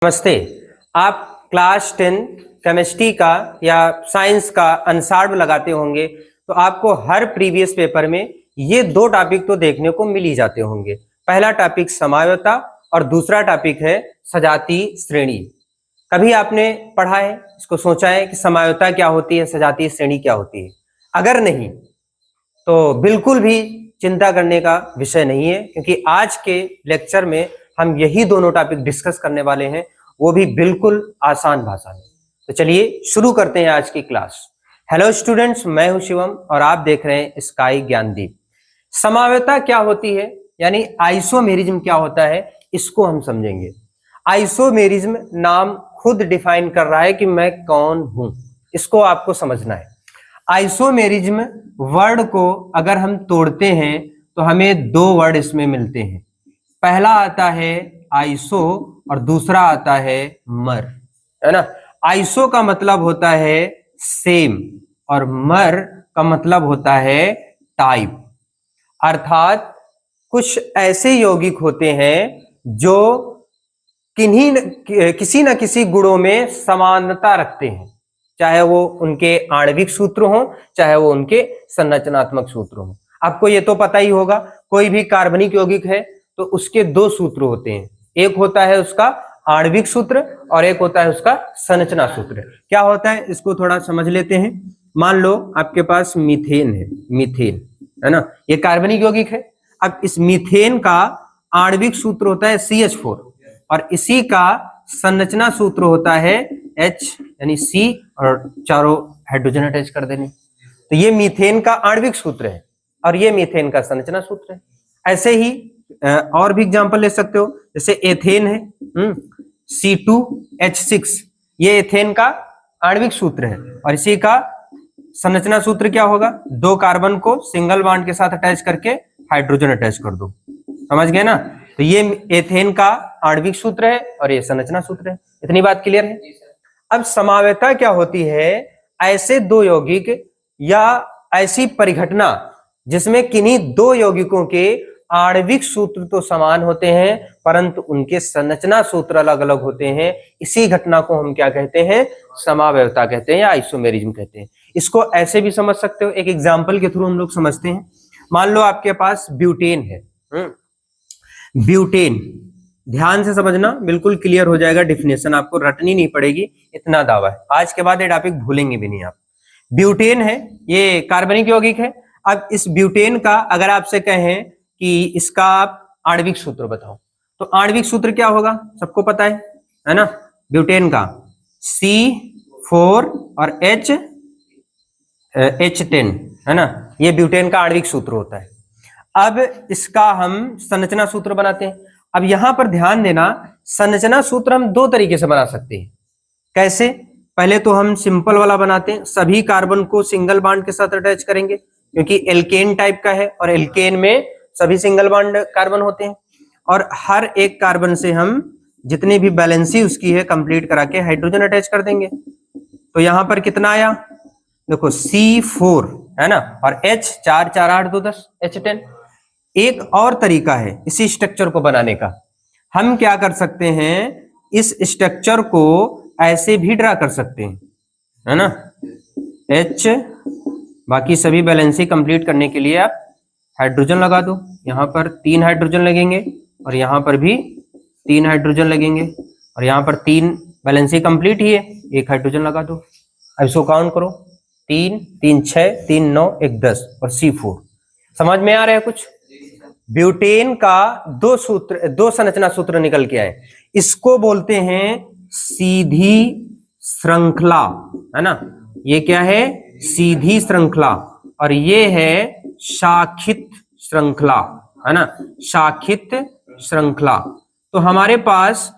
नमस्ते। आप class 10 chemistry का या साइंस का अनसार्ड लगाते होंगे तो आपको हर प्रीवियस पेपर में ये दो टॉपिक तो देखने को मिल ही जाते होंगे। पहला टॉपिक समावयवता और दूसरा टॉपिक है सजातीय श्रेणी। कभी आपने पढ़ा है, इसको सोचा है कि समावयवता क्या होती है, सजातीय श्रेणी क्या होती है? अगर नहीं तो बिल्कुल भी चिंता करने का विषय नहीं है, क्योंकि आज के लेक्चर में हम यही दोनों टॉपिक डिस्कस करने वाले हैं, वो भी बिल्कुल आसान भाषा में। तो चलिए शुरू करते हैं आज की क्लास। हेलो स्टूडेंट्स, मैं हूं शिवम और आप देख रहे हैं स्काई ज्ञानदीप। समावयवता क्या होती है यानी आइसोमेरिज्म क्या होता है, इसको हम समझेंगे। आइसोमेरिज्म नाम खुद डिफाइन कर रहा है कि मैं कौन हूं, इसको आपको समझना है। आइसोमेरिज्म वर्ड को अगर हम तोड़ते हैं तो हमें दो वर्ड इसमें मिलते हैं। पहला आता है आइसो और दूसरा आता है मर, है ना। आइसो का मतलब होता है सेम और मर का मतलब होता है टाइप। अर्थात कुछ ऐसे यौगिक होते हैं जो किसी न किसी गुणों में समानता रखते हैं, चाहे वो उनके आणविक सूत्र हो, चाहे वो उनके संरचनात्मक सूत्र हो। आपको ये तो पता ही होगा, कोई भी कार्बनिक यौगिक है तो उसके दो सूत्र होते हैं, एक होता है उसका आणविक सूत्र और एक होता है उसका संरचना सूत्र। क्या होता है इसको थोड़ा समझ लेते हैं। मान लो आपके पास मीथेन है, मीथेन है ना, ये कार्बनिक यौगिक है। अब इस मीथेन का आणविक सूत्र होता है CH4 और इसी का संरचना सूत्र होता है H यानी C और चारों हाइड्रोजन अटैच कर देने। तो ये मीथेन का आणविक सूत्र है और ये मीथेन का संरचना सूत्र है। ऐसे ही और भी एग्जांपल ले सकते हो, जैसे एथेन है C2H6, ये एथेन का आणविक सूत्र है और इसी का संरचना सूत्र क्या होगा, दो कार्बन को सिंगल बॉन्ड के साथ अटैच करके हाइड्रोजन अटैच कर दो। समझ गए ना। तो ये एथेन का आणविक सूत्र है और ये संरचना सूत्र है। इतनी बात क्लियर है। अब समावयवता क्या होती है, ऐसे दो यौगिक या ऐसी परिघटना जिसमें किन्हीं दो यौगिकों के आणविक सूत्र तो समान होते हैं परंतु उनके संरचना सूत्र अलग अलग होते हैं। इसी घटना को हम क्या कहते हैं, समावयवता कहते हैं या आइसोमेरिज्म कहते हैं। इसको ऐसे भी समझ सकते हो, एक एग्जांपल के थ्रू हम लोग समझते हैं। मान लो आपके पास ब्यूटेन है, ब्यूटेन, ध्यान से समझना, बिल्कुल क्लियर हो जाएगा, डेफिनेशन आपको रटनी नहीं पड़ेगी, इतना दावा है। आज के बाद ये टॉपिक भूलेंगे भी नहीं आप। ब्यूटेन है, ये कार्बनिक यौगिक है। अब इस ब्यूटेन का अगर आपसे कहें कि इसका आप आणविक सूत्र बताओ, तो आणविक सूत्र क्या होगा, सबको पता है ना। ब्यूटेन का C4 और H10 है ना, ये ब्यूटेन का आणविक सूत्र होता है। अब इसका हम संरचना सूत्र बनाते हैं। अब यहां पर ध्यान देना, संरचना सूत्र हम दो तरीके से बना सकते हैं। कैसे, पहले तो हम सिंपल वाला बनाते हैं, सभी कार्बन को सिंगल बॉन्ड के साथ अटैच करेंगे क्योंकि एल्केन टाइप का है और एल्केन में सभी सिंगल बॉन्ड कार्बन होते हैं। और हर एक कार्बन से हम जितनी भी बैलेंसी उसकी है कंप्लीट करा के हाइड्रोजन अटैच कर देंगे। तो यहां पर कितना आया, देखो C4 है ना और H 4 4 8 2 10 H10। एक और तरीका है इसी स्ट्रक्चर को बनाने का, हम क्या कर सकते हैं, इस स्ट्रक्चर को ऐसे भी ड्रा कर सकते हैं, है ना। H, बाकी सभी बैलेंसी कंप्लीट करने के लिए आप हाइड्रोजन लगा दो, यहाँ पर 3 हाइड्रोजन लगेंगे और यहाँ पर भी 3 हाइड्रोजन लगेंगे और यहाँ पर 3 बैलेंसी कंप्लीट ही है, 1 हाइड्रोजन लगा दो। अब इसको काउंट करो, 3 3 6 3 9 1 10 और C4। समझ में आ रहा है कुछ। ब्यूटेन का दो संरचना सूत्र निकल के आए, इसको बोलते हैं सीधी श्रृंखला, है ना। ये क्या है, सीधी श्रृंखला और ये है शाखित श्रृंखला, है ना, शाखित श्रृंखला। तो हमारे पास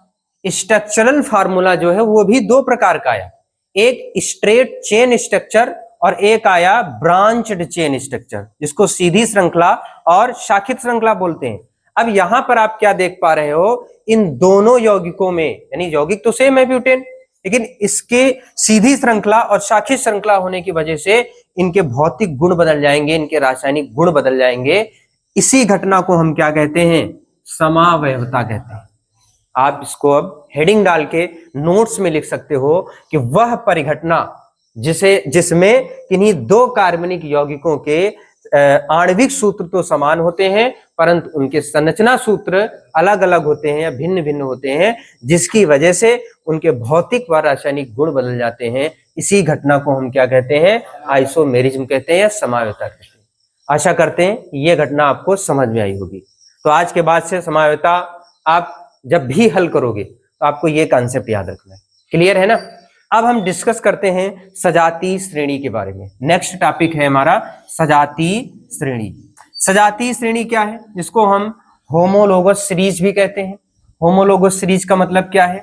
स्ट्रक्चरल फार्मूला जो है वो भी दो प्रकार का आया, एक स्ट्रेट चेन स्ट्रक्चर और एक आया ब्रांच्ड चेन स्ट्रक्चर, जिसको सीधी श्रृंखला और शाखित श्रृंखला बोलते हैं। अब यहां पर आप क्या देख पा रहे हो, इन दोनों यौगिकों में, यानी यौगिक तो सेम है ब्यूटेन, लेकिन इसके सीधी श्रृंखला और शाखित श्रृंखला होने की वजह से इनके भौतिक गुण बदल जाएंगे, इनके रासायनिक गुण बदल जाएंगे। इसी घटना को हम क्या कहते हैं, समावयवता कहते हैं। आप इसको अब हेडिंग डाल के नोट्स में लिख सकते हो कि वह परिघटना जिसमें किन्हीं दो कार्बनिक यौगिकों के आणविक सूत्र तो समान होते हैं परंतु उनके संरचना सूत्र अलग अलग होते हैं या भिन्न भिन्न होते हैं, जिसकी वजह से उनके भौतिक व रासायनिक गुण बदल जाते हैं। इसी घटना को हम क्या कहते हैं? आइसोमेरिज्म कहते हैं या समावयवता कहते हैं। आशा करते हैं ये घटना आपको समझ में आई होगी। तो आज के बाद से समावयवता आप जब भी हल करोगे तो आपको ये कॉन्सेप्ट याद रखना है। क्लियर है ना? अब हम डिस्कस करते हैं सजातीय श्रेणी के बारे में। नेक्स्ट टॉपिक है हमारा सजातीय श्रेणी। सजातीय श्रेणी क्या है? जिसको हम होमोलोगस सीरीज भी कहते हैं। होमोलोगस सीरीज का मतलब क्या है?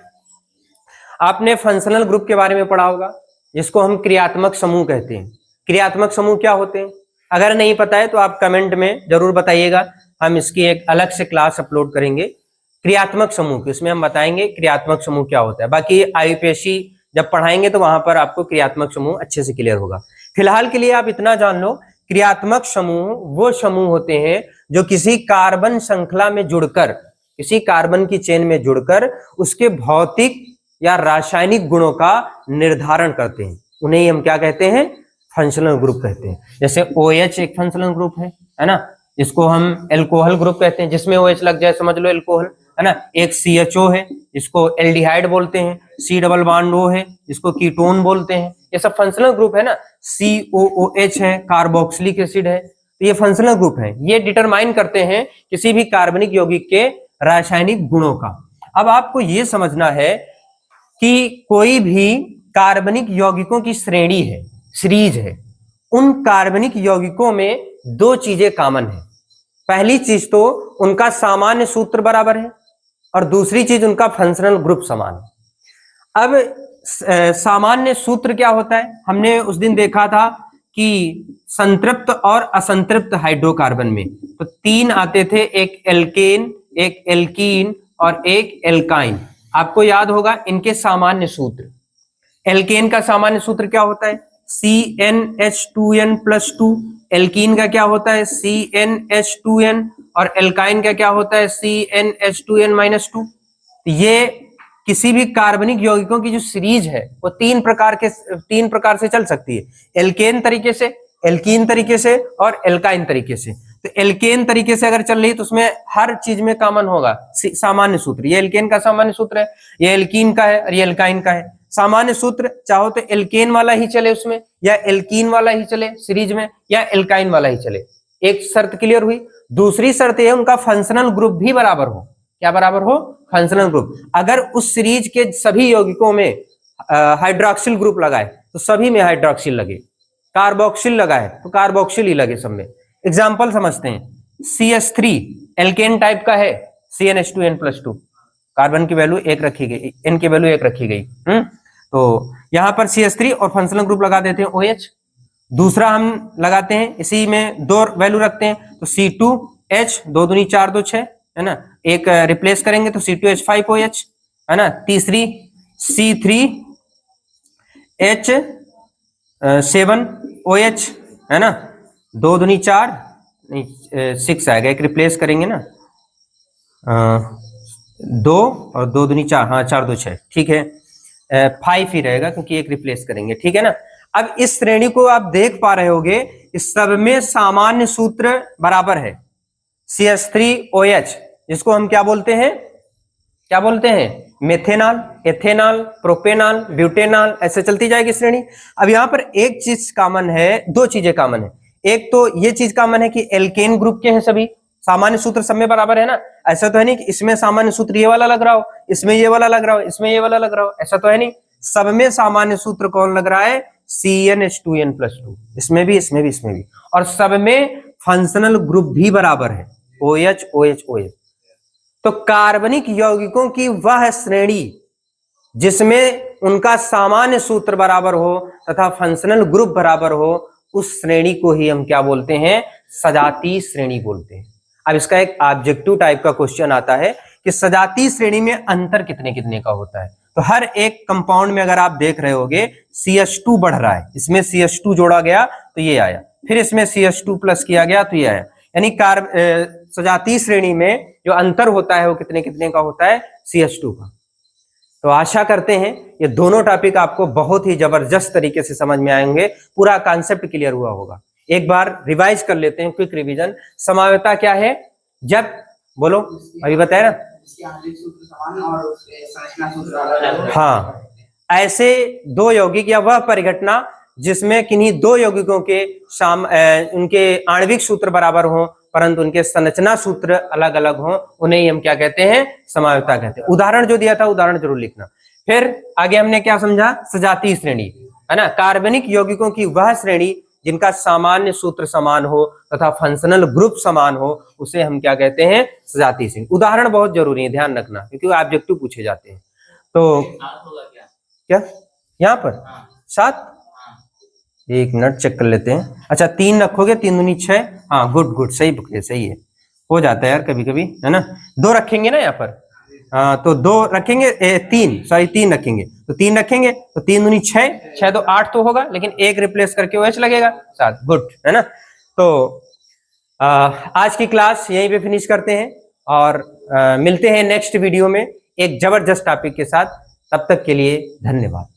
आपने फंक्शनल ग्रुप के बारे में पढ़ा होगा, जिसको हम क्रियात्मक समूह कहते हैं। क्रियात्मक समूह क्या होते हैं? अगर नहीं पता है तो आप कमेंट में जरूर बताइएगा, हम इसकी एक अलग से क्लास अपलोड करेंगे क्रियात्मक समूह की। उसमें हम बताएंगे क्रियात्मक समूह क्या होता है। बाकी आईयूपीएससी जब पढ़ाएंगे तो वहां पर आपको क्रियात्मक समूह अच्छे से क्लियर होगा। फिलहाल के लिए आप इतना जान लो, क्रियात्मक समूह वो समूह होते हैं जो किसी कार्बन श्रृंखला में जुड़कर, किसी कार्बन की चेन में जुड़कर उसके भौतिक या रासायनिक गुणों का निर्धारण करते हैं। उन्हें हम क्या कहते हैं? फंक्शनल ग्रुप कहते हैं। जैसे OH एक फंक्शनल ग्रुप है ना, जिसको हम एल्कोहल ग्रुप कहते हैं। जिसमें OH लग जाए समझ लो एल्कोहल है ना। एक CHO है जिसको एल्डिहाइड बोलते हैं। C डबल बॉन्ड O है जिसको कीटोन बोलते हैं। ये सब फंक्शनल ग्रुप है ना। COOH है, कार्बोक्सिलिक एसिड है, तो ये फंक्शनल ग्रुप है। ये डिटरमाइन करते हैं किसी भी कार्बनिक यौगिक के रासायनिक गुणों का। अब आपको ये समझना है कि कोई भी कार्बनिक यौगिकों की श्रेणी है, सीरीज है, उन कार्बनिक यौगिकों में दो चीजें कॉमन है। पहली चीज तो उनका सामान्य सूत्र बराबर है और दूसरी चीज उनका फंक्शनल ग्रुप समान है। अब सामान्य सूत्र क्या होता है? हमने उस दिन देखा था कि संतृप्त और असंतृप्त हाइड्रोकार्बन में तो तीन आते थे, एक एल्केन, एक एल्कीन और एक एल्काइन। आपको याद होगा इनके सामान्य सूत्र। एल्केन का सामान्य सूत्र क्या होता है? CnH2n+2। एल्कीन का क्या होता है? CnH2n। और एल्काइन का क्या होता है? CnH2n-2। ये किसी भी कार्बनिक यौगिकों की जो सीरीज है वो तीन प्रकार से चल सकती है। एल्केन तरीके से, एल्कीन तरीके से और एल्काइन तरीके से। तो एल्केन तरीके से अगर चल रही तो उसमें हर चीज में कॉमन होगा सामान्य सूत्र। ये एल्केन का सामान्य सूत्र है, ये एल्कीन का है और ये एल्काइन का है। सामान्य सूत्र चाहो तो एल्केन वाला ही चले उसमें, या एल्कीन वाला ही चले सीरीज में, या एल्काइन वाला ही चले। एक शर्त क्लियर हुई। दूसरी शर्त है उनका फंक्शनल ग्रुप भी बराबर हो। क्या बराबर हो? Functional group. अगर उस सीरीज के सभी यौगिकों में हाइड्रोक्सिल ग्रुप लगाए तो सभी में हाइड्रोक्सिल लगे, कार्बोक्सिल लगाए तो कार्बोक्सिल ही लगे सब में। एग्जाम्पल समझते हैं। CH3 एल्केन टाइप का है, CnH2n+2, कार्बन की वैल्यू 1 रखी गई, N की वैल्यू 1 रखी गई। तो यहां पर CH3 और फंक्शनल ग्रुप लगा देते हैं OH। दूसरा हम लगाते हैं, इसी में दो वैल्यू रखते हैं तो C2H, 2 दूनी 4 2 6 है ना। एक रिप्लेस करेंगे तो C2H5OH है ना। तीसरी C3H7OH है ना। 2 दूनी 4 नहीं 6 आएगा, एक रिप्लेस करेंगे ना, 2 और 2 दूनी 4, हाँ 4 2 6, ठीक है। 5 ही रहेगा क्योंकि एक रिप्लेस करेंगे, ठीक है ना। अब इस श्रेणी को आप देख पा रहे होगे, इस सब में सामान्य सूत्र बराबर है। CH3OH जिसको हम क्या बोलते हैं? क्या बोलते हैं? मेथेनॉल, एथेनॉल, प्रोपेनॉल, ब्यूटेनॉल, ऐसे चलती जाएगी श्रेणी। अब यहाँ पर एक चीज कॉमन है, दो चीजें कॉमन है। एक तो ये चीज कॉमन है कि एल्केन ग्रुप के हैं सभी, सामान्य सूत्र सब में बराबर है ना। ऐसा तो है नहीं कि इसमें सामान्य सूत्र ये वाला लग रहा हो, इसमें ये वाला लग रहा हो, इसमें ये वाला लग रहा हो, ऐसा तो है नहीं। सब में सामान्य सूत्र कौन लग रहा है? CnH2n+2। इसमें भी, इसमें भी, इसमें भी। और सब में फंक्शनल ग्रुप भी बराबर है, OH OH OH। तो कार्बनिक यौगिकों की वह श्रेणी जिसमें उनका सामान्य सूत्र बराबर हो तथा फंक्शनल ग्रुप बराबर हो, उस श्रेणी को ही हम क्या बोलते हैं? सजातीय श्रेणी बोलते हैं। अब इसका एक ऑब्जेक्टिव टाइप का क्वेश्चन आता है कि सजातीय श्रेणी में अंतर कितने कितने का होता है। तो हर एक कंपाउंड में अगर आप देख रहे होगे CH2 बढ़ रहा है, इसमें CH2 जोड़ा गया तो ये आया, फिर इसमें CH2+ किया गया तो ये आया। यानी सजातीय श्रेणी में जो अंतर होता है वो कितने कितने का होता है, CH2 का। तो आशा करते हैं ये दोनों टॉपिक आपको बहुत ही जबरदस्त तरीके से समझ में आएंगे, पूरा कॉन्सेप्ट क्लियर हुआ होगा। एक बार रिवाइज कर लेते हैं, क्विक रिवीजन। समावयवता क्या है? जब, बोलो, अभी बताया ना। हाँ, ऐसे दो यौगिक या वह परिघटना जिसमें किन्हीं दो यौगिकों के उनके आणविक सूत्र बराबर हों परंतु उनके संरचना सूत्र अलग अलग हों, उन्हें हम क्या कहते हैं? समावयवता कहते हैं। उदाहरण जो दिया था उदाहरण जरूर लिखना। फिर आगे हमने क्या समझा? सजातीय श्रेणी, है ना, कार्बनिक यौगिकों की वह श्रेणी जिनका सामान्य सूत्र समान हो तथा फंक्शनल ग्रुप समान हो, उसे हम क्या कहते हैं? सजातीय श्रेणी। उदाहरण बहुत जरूरी है, ध्यान रखना, क्योंकि ऑब्जेक्टिव पूछे जाते हैं। तो क्या यहाँ पर 7, एक मिनट चेक कर लेते हैं। अच्छा 3 रखोगे, 3 दूनी 6। हाँ गुड गुड, सही पकड़े, सही है, हो जाता है यार कभी कभी, है ना। 2 रखेंगे ना यहाँ पर, हाँ तो 2 रखेंगे, 3 रखेंगे, तो 3 रखेंगे तो 3 दूनी 6, 6 तो 8 तो होगा, लेकिन 1 रिप्लेस करके OH लगेगा 7। गुड, है ना। तो आज की क्लास यहीं पे फिनिश करते हैं और मिलते हैं नेक्स्ट वीडियो में एक जबरदस्त टॉपिक के साथ। तब तक के लिए धन्यवाद।